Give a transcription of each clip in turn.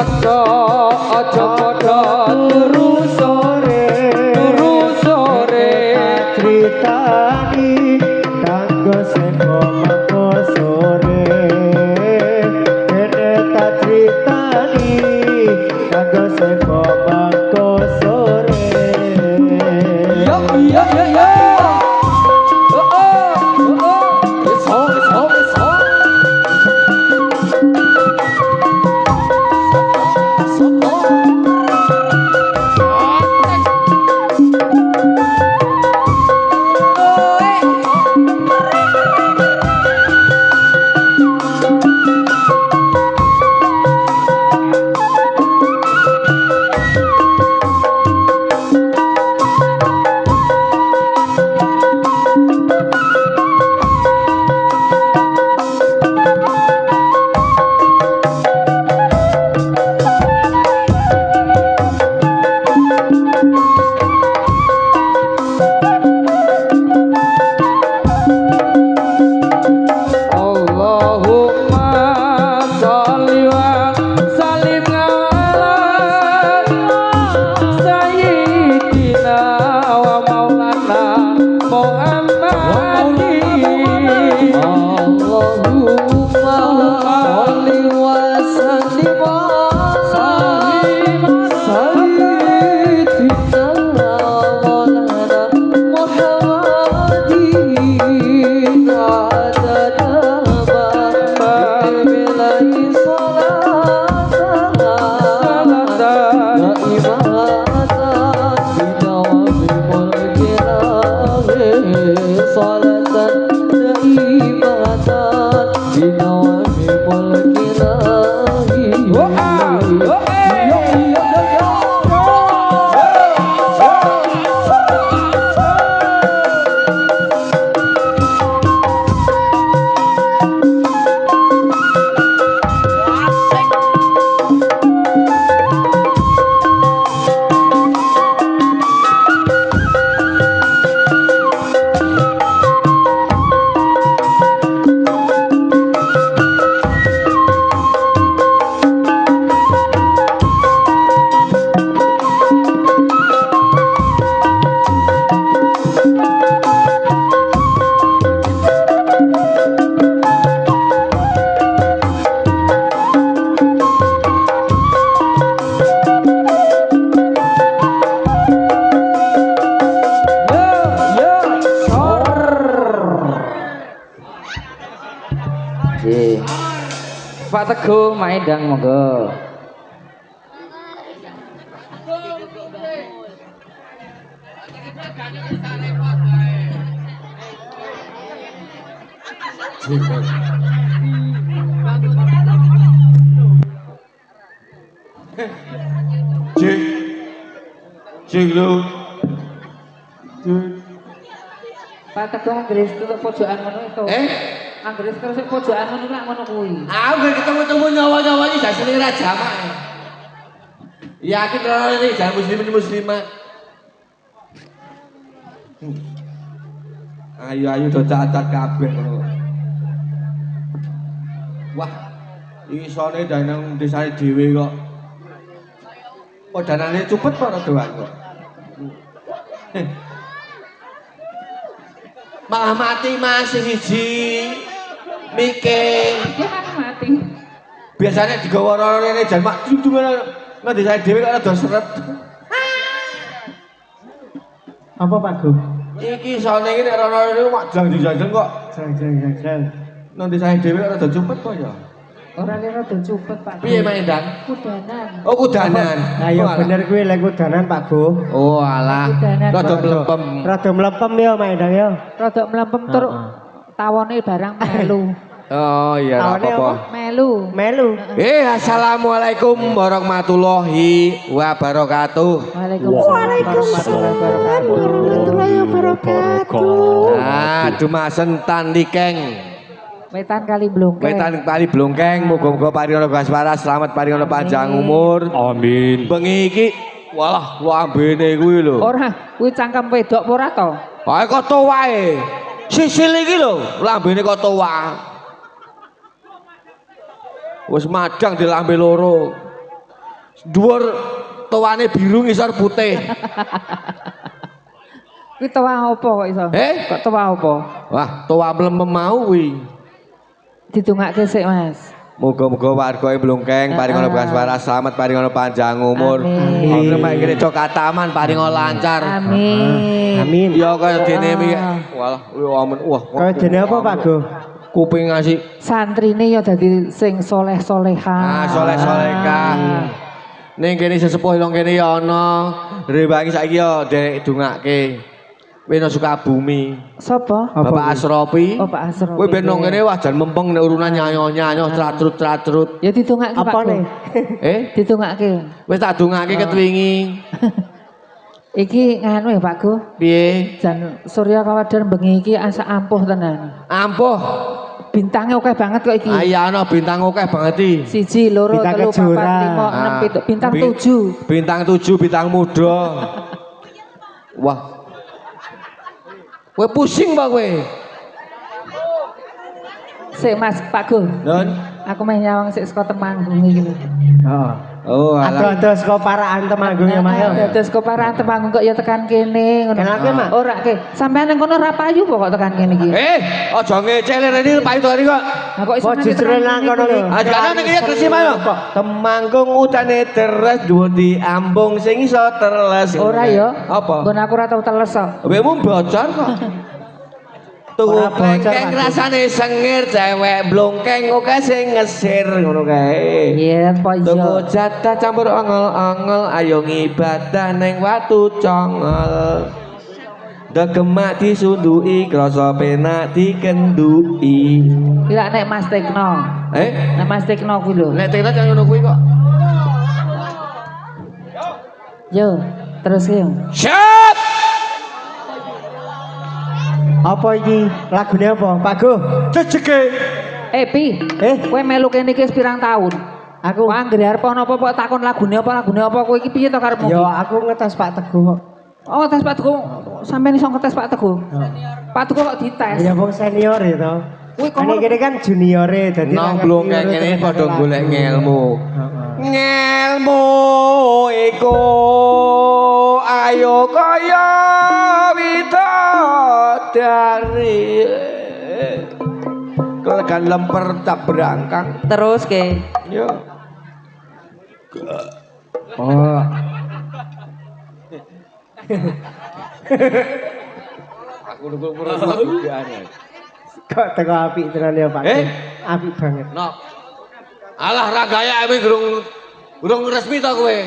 paksa aja padha turu sore critani kanggo seko mangko sore dene tak critani kanggo seko mangko sore yo Pak Teguh Maedang monggo. Cik lu. Pak Teguh Anggris tutup pojokan ngono itu. Anggris terus pojokan ngono lak ngono kuwi. Aku ketemu-temu nyawa-nyawa iki gak selera jamak. Yakin ora ini jangan muslimin-muslimat. Ayo do cacat kabeh ngono. Wah, isone danang desane dhewe kok. Kok danane cepet ora doan kok. Malah mati masih siji. Mikir. Mati. Biasanya digawa rene jan mak dudung nang desane dhewe kok rada seret. Apa Pak Gu? Iki sone iki nek rono niku mak jang-jang kok. Jang. Nang desane dhewe kok rada cepet kok ya. Ora rada cepet Pak. Piye Maendan? Kudanan. Oh kudanan. Nah ya bener kuwi lek kudanan Pak Gu. Oh alah. Rada mlempem. Rada mlempem ya Maendang ya. Rada mlempem tur tawone barang melu. Oh iya ora apa-apa. Melu. Assalamualaikum warahmatullahi wabarakatuh. Waalaikumsalam warahmatullahi wabarakatuh. Dumasen Tandikeng. Wetan kali blongkeng. Wetan kali blongkeng, muga-muga paringono gaswara, selamat paringono panjang umur. Amin. Bengi iki walah lambene kuwi lho. Ora, kuwi cangkem wedok apa ora to? Ae kok to wae. Sisil iki lho, lambene kok to wae. Wis madang di lambe loro. Dhuwur tuwane biru ngisor putih. Kuwi toa apa kok iso? Kok toa apa? Wah, toa mlempem mau kuwi. Didongake sik, Mas. Muga-muga warga Blungkeng paringono bekas waras slamet, paringono panjang umur. Amin. Amin. Ngene cok kataman paringono lancar. Amin. Amin. Ya kaya dene iki. Walah, amen. Wah, Kaya dene apa Pak Go? kuping ngasih. Santrine ya dadi sing soleh-soleha. Ah, soleh-solehah. Ning kene sesepuh nang kene ya ana. Rewangi saiki ya dek dongake. Wena Sukabumi. Sapa? Bapak Asrofi. Oh, Pak Asrofi. Kowe ben nang kene wah jan mempeng nek urunan nyanyo-nyanyo tratrut-tratrut. Ya didongake Pak. Apa nih? Didongake. Wis tak dongake ket wingi. Iki nganu ya Pak Go. Piye? Jan Surya Kawadar bengi iki asa ampuh tenan. Ampuh. Bintangnya oke banget kok iki. Iya ana bintang akeh banget iki. 1, 2, Bintang 3, 4, 5, kejora. 6, 7. Bintang 7. Bintang 7, bintang muda. Wah. Kowe pusing Pak kowe. Sik Mas Pak Go. Nun. Aku meh nyawang sik saka Temanggung iki lho. Heeh. Oh, alah. Ada saka paraan Temanggung ya Mak. Terus kok parah Temanggung kok ya tekan kene ngono. Kenake, Mak? Ora ke. Sampeyan ning kono ra payu kok tekan kene iki. Aja ngecele rene payu tadi kok. Nah kok iso Kok justru nang kono iki. Ajane ning kene Gresik mah. Temanggung udane deres dhuwur diambung sing iso terles. Ora ya. Apa? Nggon aku ora tau teles kok. Wemu bocor kok. Tuh Ora bocor, klengkeng Pak. rasane sengir cewek blongkeng oke sing ngesir ngono kae. Iya, apa Tunggu iya. jatah campur ongol-ongol ayo ngibadah neng watu congol. Degemak disundui krasa penak dikendui. Bila nek Mas Tekno. Nek Mas Tekno kuwi lho. Nek tekno jangan ngono kuwi kok. Yo, terus yo. Siap. Apa iki? Lagune apa? Pak Go. Jejege. Pi. Kowe melu kene iki pirang taun? Aku Wah, anggere arep ana apa-apa takon lagune apa kowe iki piye to karepmu? yo aku ngetes Pak Teguh kok. Oh, tes Pak Teguh. Sampeyan iso ngetes Pak Teguh. Pak Teguh kok dites. Ya wong senior itu. Kuwi kok Ini kene kan juniore dadi Nang blongkeng kene padha golek ngelmu. Ngelmu iku ayo kaya widodari. Kelegan lemper tak berangkang. Terus ke. Yo. Oh. Aku nunggu pura-pura. Kok teko apik tenan ya Pak. Apik banget. No. Alah ra gaya iki urung resmi to kowe.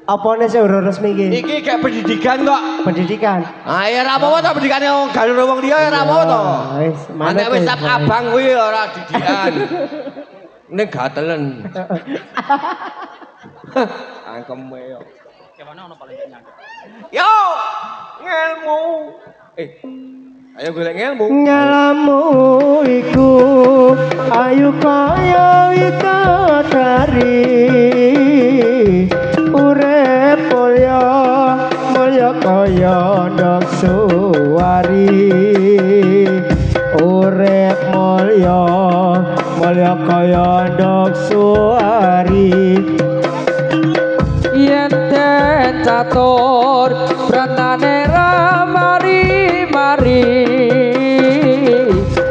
Apane sing ora resmi iki? Iki kayak pendidikan kok. Pendidikan. Ah ya ra apa-apa to pendidikane wong galur wong liya ya ra apa-apa to. Wis, manut Nek wis ya, sap Pak. abang kuwi ora didikan. Ning gatelen. Angkeme yo. Kemana ono paling nyangka. Yo, ngelmu. Ayo golek ngelmu. Ngelmu iku ayu kaya widodari. Urip mulya kaya ndok suwari. Urip mulya kaya ndok suwari. Yen den catur brantane mari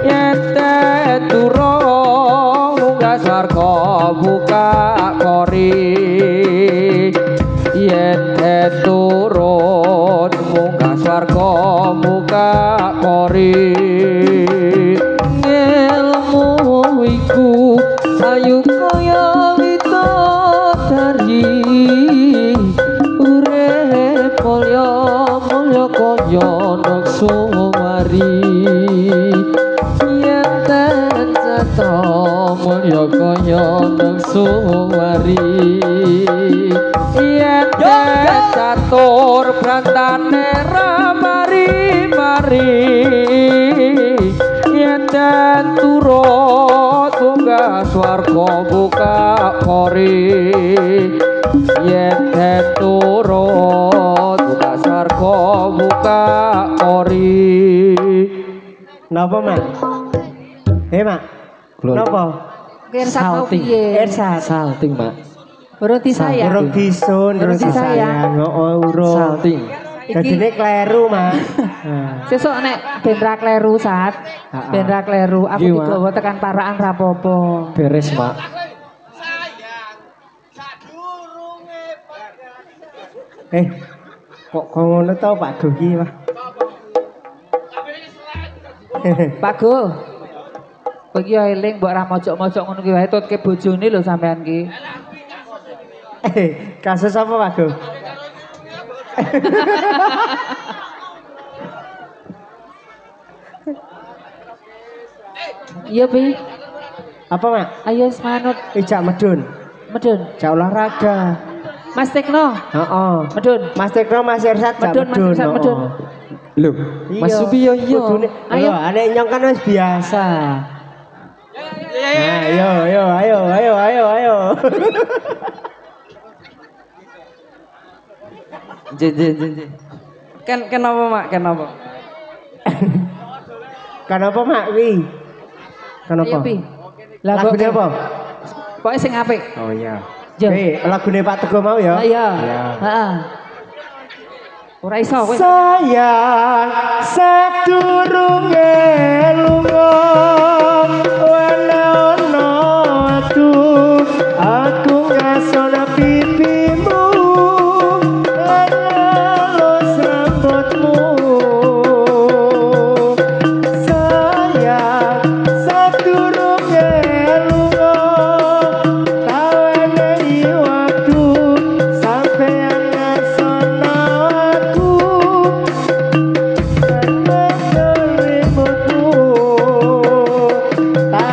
yen den turun munggah swarga buka kori yen den turun munggah swarga buka kori ngelmu iku ayu kaya widodari urip mulya kaya ndok sumari yen ten cata mulya kaya ndok sumari yen ten catur brantane mari yen ten turut munggah swarga buka kori yen ten turut buka swarga buka kori. Napa, Mak? Mak. Napa? Salting. Ersat. Salting, Mak. Urung disayang. Urung disun, urung disayang. Oh, urung. Salting. Dadine kleru, Mas. Sesuk nek ben ra kleru sat. Ben ra kleru aku Iya, Mak. digawa tekan parakan rapopo. Beres, Mak. Kok ngono tau Pak Gogi, Pak? Pak Go. Kowe iki ya eling mbok ra mojok-mojok ngono ki wae tutke bojone lho sampean ki. Kasus apa Pak Go? Iya, Pi. Apa, Mak? Ayo semanut Ijak medun. medun. Jak olahraga. Mas Tekno, Heeh. medun. Mas Tekno, Mas Irsat jak Medun, Mas medun. Irsat, medun. Lho, Mas Supi yo yo. Ayo. Ayo, anek nyong kan wis biasa. Nah, ayo. Jen. Kenapa, Mak? Kenapa? Kenapa, Mak? Wi. Kenapa? Ayo, Pi. Lah kok Lagune apa? Pokoke sing apik. Oh iya. Jo. Lagune Pak Teguh mau ya? Iya. Iya. Heeh. Ora iso kowe. Sayang sadurunge lunga wene ana watu aku ngasona pipimu lan ngelus rambutmu sayang sadurunge lunga taweneni waktu sampeyan ngasona aku tak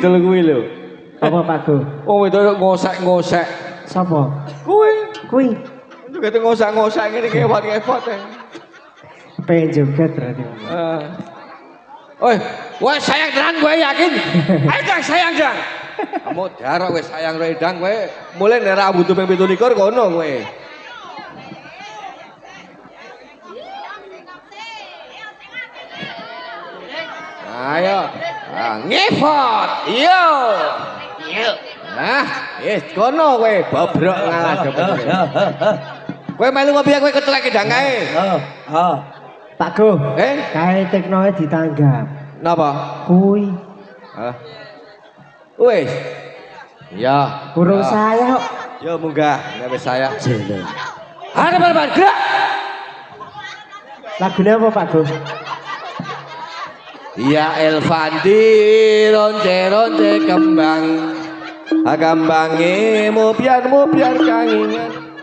ngidul kuwi lho. Apa Pak Go? Wong wedok ngosek-ngosek. Sapa? Kuwi. Kuwi. Juga tuh ngosek-ngosek ngene ngewot-ngewot. Pengen joget berarti. Oi, wes sayang tenan gue yakin. Ayo Dang sayang Dang. Kamu darah wes sayang roe Dang gue. Mulai ndara butuh ping 17 kono gue. Ayo. Ngevot. Yo. Nah, yes kono gue bobrok ngalah coba. Gue melu ngopi gue ketelek Dang kae. Pak Go. Kae teknoe ditanggap. Napa? Kuwi. Wes. Ya, Burung saya kok. yo munggah, nek saya. Ada bal gerak. Lagune apa Pak Go? Ya Elvandi ronce-ronce kembang. Gambange mupiar kangingan.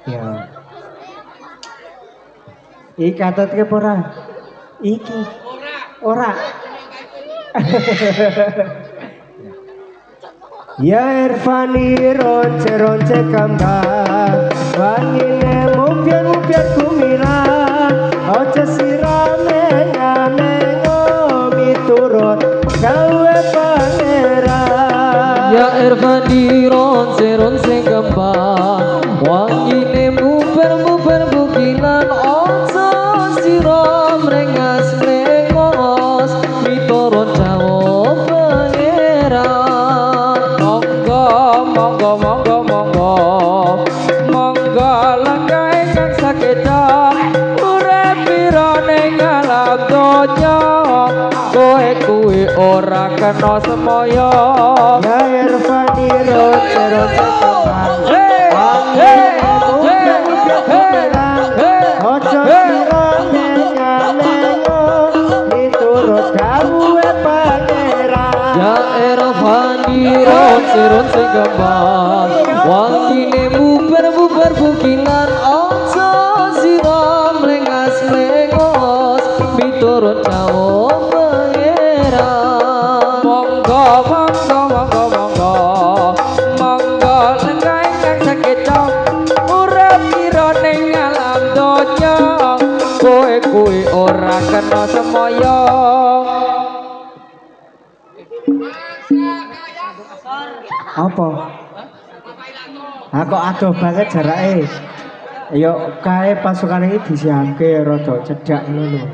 Ya. Iki katut ke ora? Iki. Ora. Ya Irfani ronce-ronce kambang wangine mupyan-mupyan kumilang ojo sirame nyamengo miturut gawe pangeran. Ya Irfani ronce-ronce kembang wangine muber-muber bukilan ojo sira mrengas-mrengos miturut dawa pangeran. Monggo langkah ingkang sakedah urip pira ning alam donya kowe kuwi ora kena semaya. Ya Irfani ronce-ronce kambang ojo sirame nyamengo miturut gawe pangeran. Ya Irfani ronce-ronce kembang wangine bubar-bubar bukilan ojo sira mlengas-mlengos miturut dawa pangeran. Monggo langkah ingkang sakedah urip pira ning alam donya kowe kuwi ora kena semaya. Apa? Aku adoh banget jarake. Ayo kae pasukan iki disiapke rada cedhak ngono.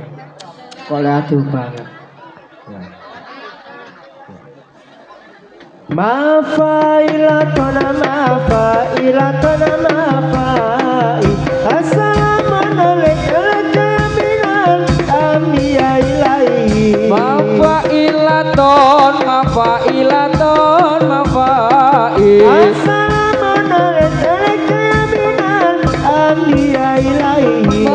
Kok le adoh banget. Mafailatona mafai Assalamualaikum minal anbiya ilahi Mafailaton Assalamualaikum minal anbiya ilahi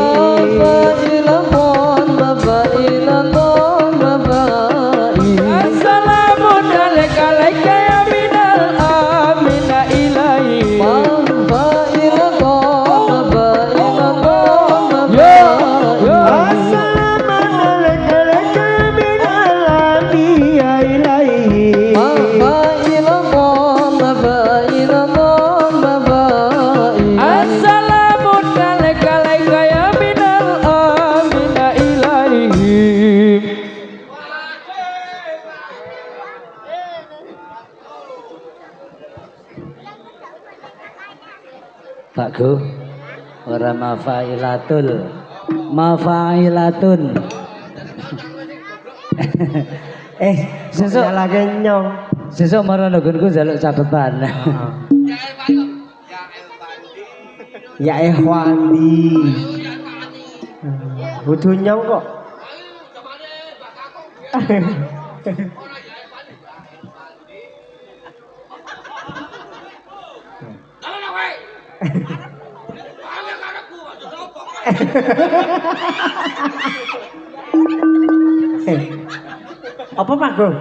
Pak Go, ora mafailatun. Sesuk lagi nyong. Sesuk marang nggonku njaluk catetan. Ya Ehwandi. Kudu nyong kok. Apa Pak Bro?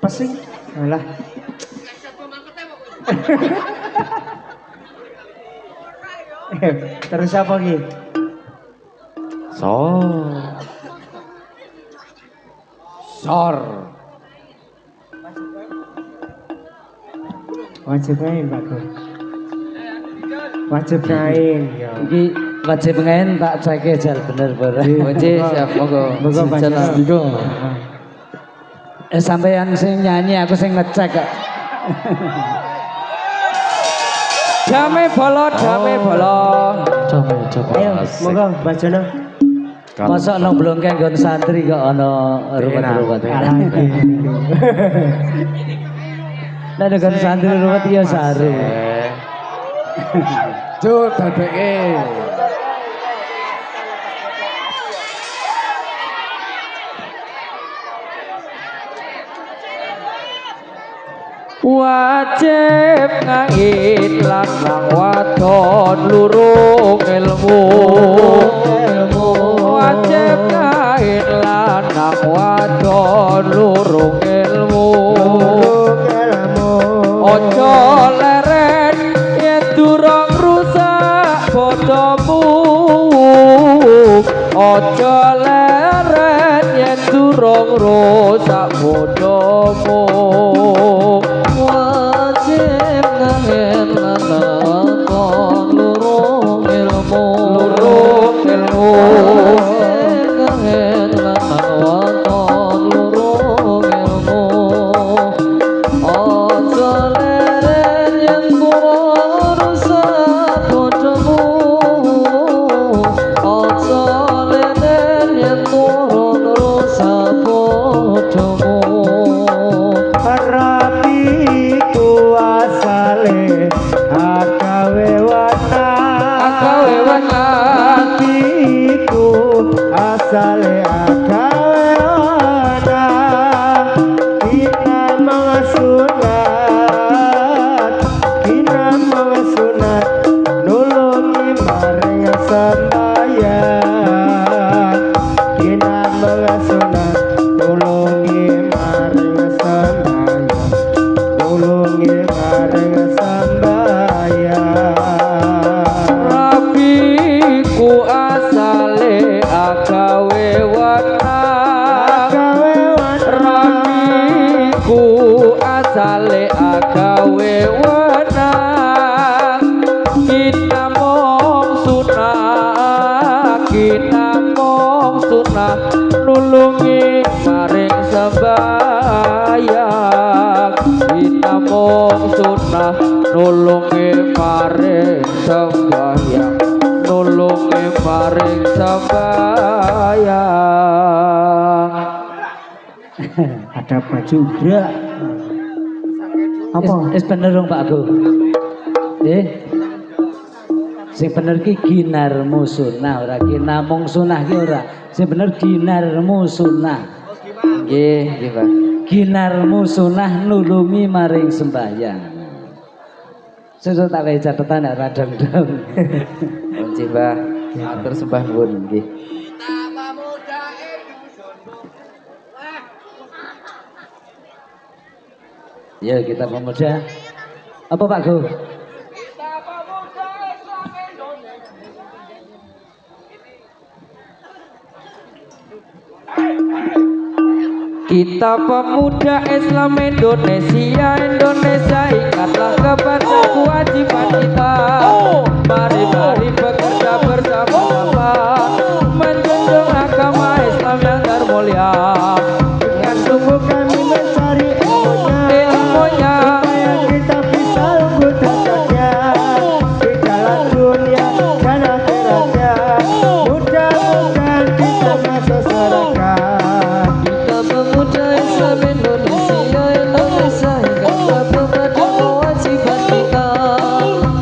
Pesing. Alah. Terus apa lagi? Sor. Wajib main Pak Bro. Wajib main. Ya. Iki wajib ngain tak cek jal bener bener. Oke, siap, monggo. Monggo Jalan. Sampeyan sing nyanyi aku sing ngecek kok. Jame bolo. Ayo, monggo bajono. Mosok nang blongkeng nggon santri kok ana ruwet-ruwet. Nah nggon santri ruwet ya saru. Cuk dadeke. Wajib ngait lanang wadon lurung ilmu. Wajib ngait lanang wadon lurung ilmu. Ojo leren yen durung rusak bodomu. Ojo leren yen durung rusak bodomu. Wajib ngait lanang wadon lurung ilmu. Wajib ngait lanang wadon lurung ilmu. Ojo leren yen durung rusak bodomu. Ojo leren yen durung rusak bodomu. Rapiku asale agawe wana. Rapiku asale agawe wana. Kita mengasunat nulungi maring sembahyang. Kita mengasunat nulungi maring sembahyang. Nulungi maring sembahyang. Rapiku asale agawe wana. Rapiku asale agawe wana. Kita mong sunah nulungi maring sembahyang. Kita mong sunah nulungi maring sembahyang. Nulungi maring sembahyang. Ada baju gerak. Apa? Wis bener dong Pak Go. Sing bener ki ginarmu sunah ora ki namung sunah ki ora. Sing bener ginarmu sunah. Nggih, Pak. Ginarmu sunah nulungi maring sembahyang. Sesuk tak wae catetan ora dong-dong. Nggih, Pak. Matur sembah nuwun nggih. Ya kita pemuda. Apa Pak Go? Kita pemuda Islam Indonesia, ikatlah kepada kewajiban kita. Mari bekerja bersama-sama, menjunjung agama Islam yang termulia. Dengan sungguh kami mencari ilmunya, supaya kita bisa lembut hakikatnya di dalam dunia dan akhiratnya. Mudah-mudahan kita masuk surga. kita pemuda Islam Indonesia, ikatlah kepada kewajiban kita.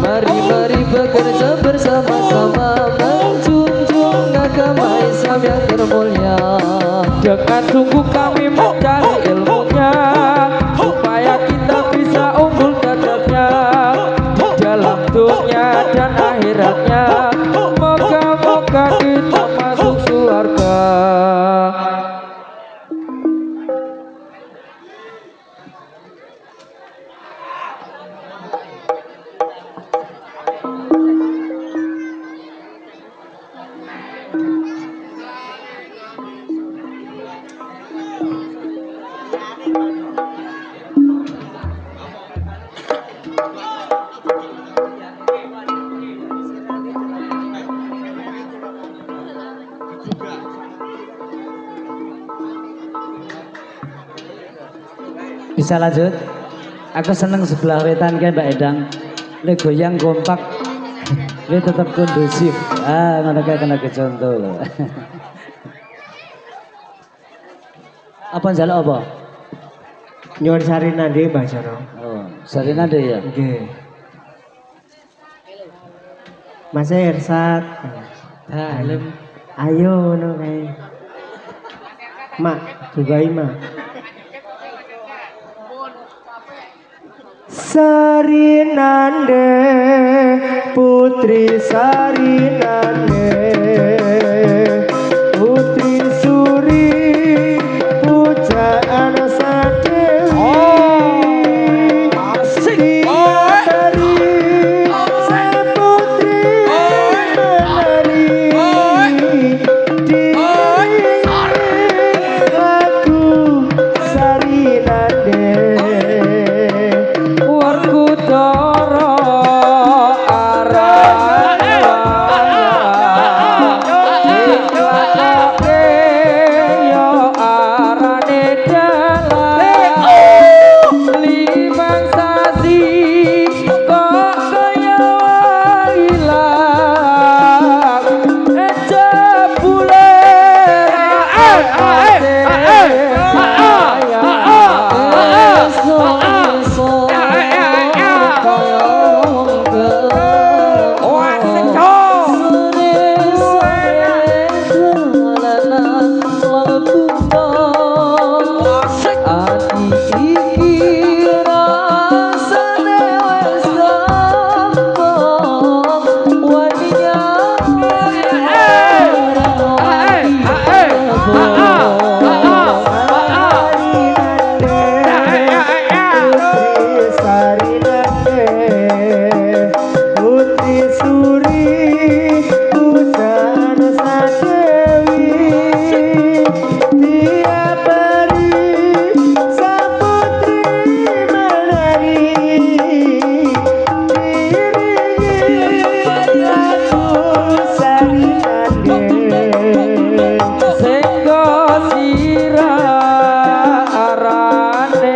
Mari bekerja bersama. Bisa lanjut? Aku seneng sebelah wetan kayak Mbak Edang. Le goyang kompak. Le tetap kondusif. Ah, ngono kae kena ke contoh lho. Apa njaluk apa? Nyuwun sarina nggih Mbah Jaro. Oh, sarina deh ya. Nggih. Mas Ersat. Dalem. Ayo ngono kae. Mak, juga Mak. Sarinande putri Sarinande putri Suri pujaan Sadewi Asik. Dari seputri menari di lagu Sarinande Werkudara arane iklake yo arane dalan limang sasi kok kaya ilang jebule Putri Suri pujaan Sadewi tiap hari saputri menari diiringi lagu Sarinande senggo sira arane